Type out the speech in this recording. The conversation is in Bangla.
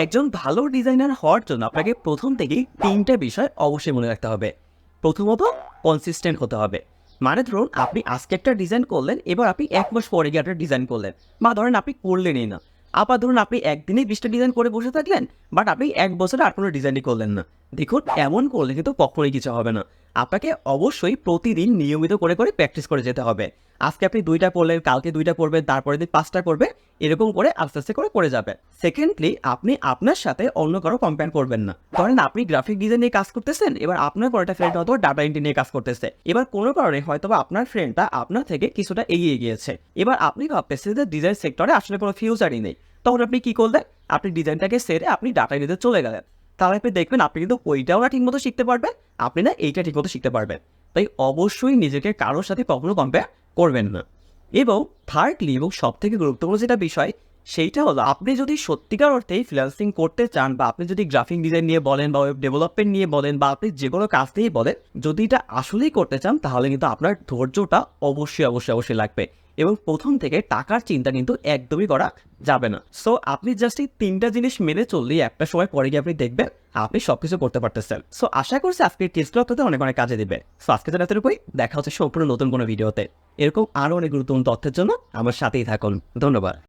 একজন ভালো ডিজাইনার হওয়ার জন্য আপনাকে প্রথম থেকেই 3টা বিষয় অবশ্যই মনে রাখতে হবে। প্রথমত কনসিস্টেন্ট হতে হবে। মানে ধরুন আপনি আজকে একটা ডিজাইন করলেন, এবার আপনি 1 মাস পরে গিয়ে একটা ডিজাইন করলেন, বা ধরেন আপনি করলেনই না। আবার ধরুন আপনি একদিনেই 20টা ডিজাইন করে বসে থাকলেন, বাট আপনি 1 বছরে আর কোনো ডিজাইনই করলেন না। দেখুন এমন করলে কিন্তু কখনোই কিছু হবে না। আপনাকে অবশ্যই প্রতিদিন নিয়মিত করে প্র্যাকটিস করে যেতে হবে। আজকে আপনি 2টা করলেন, কালকে 2টা করবেন, তারপরের দিন 5টা করবে, এরকম করে আস্তে আস্তে করে যাবে। সেকেন্ডলি, আপনি আপনার সাথে অন্য কারো কম্পেয়ার করবেন না। ধরেন আপনি গ্রাফিক ডিজাইন নিয়ে কাজ করতেছেন, এবার আপনার কোনো একটা ফ্রেন্ড হয়তো ডাটা এন্ট্রি নিয়ে কাজ করতেছে। এবার কোনো কারণে হয়তো আপনার ফ্রেন্ডটা আপনার থেকে কিছুটা এগিয়ে গিয়েছে। এবার আপনি ভাবতেছেন যে ডিজাইন সেক্টরে আসলে কোনো ফিউচারই নেই। তখন আপনি কি করলেন? আপনি ডিজাইনটাকে সেরে আপনি ডাটা এন্ট্রিতে চলে গেলেন। তাহলে আপনি দেখবেন আপনি কিন্তু ওইটাও না ঠিকমতো শিখতে পারবেন, আপনি না এইটা ঠিকমতো শিখতে পারবেন। তাই অবশ্যই নিজেকে কারোর সাথে কখনো কম্পেয়ার করবেন না। এবং থার্ডলি এবং সবথেকে গুরুত্বপূর্ণ যেটা বিষয়, সেইটা হলো আপনি যদি সত্যিকার অর্থেই ফ্রিল্যান্সিং করতে চান, বা আপনি যদি গ্রাফিক ডিজাইন নিয়ে বলেন বা ওয়েব ডেভেলপমেন্ট নিয়ে বলেন, বা আপনি যে কোনো কাজ নিয়েই বলেন, যদি এটা আসলেই করতে চান তাহলে কিন্তু আপনার ধৈর্যটা অবশ্যই লাগবে। এবং প্রথম থেকে টাকার চিন্তা কিন্তু একদমই করা যাবে না। সো আপনি জাস্ট এই 3টা জিনিস মেনে চললেই একটা সময় পরে গিয়ে আপনি দেখবেন আপনি সবকিছু করতে পারতেছেন। সো আশা করছি আজকের টিপসগুলো আপনাদের অনেক কাজে দিবে। সো আজকে যেটা এতটুকুই, দেখা হচ্ছে সম্পূর্ণ নতুন কোনো ভিডিওতে। এরকম আরও অনেক গুরুত্বপূর্ণ তথ্যের জন্য আমার সাথেই থাকুন। ধন্যবাদ।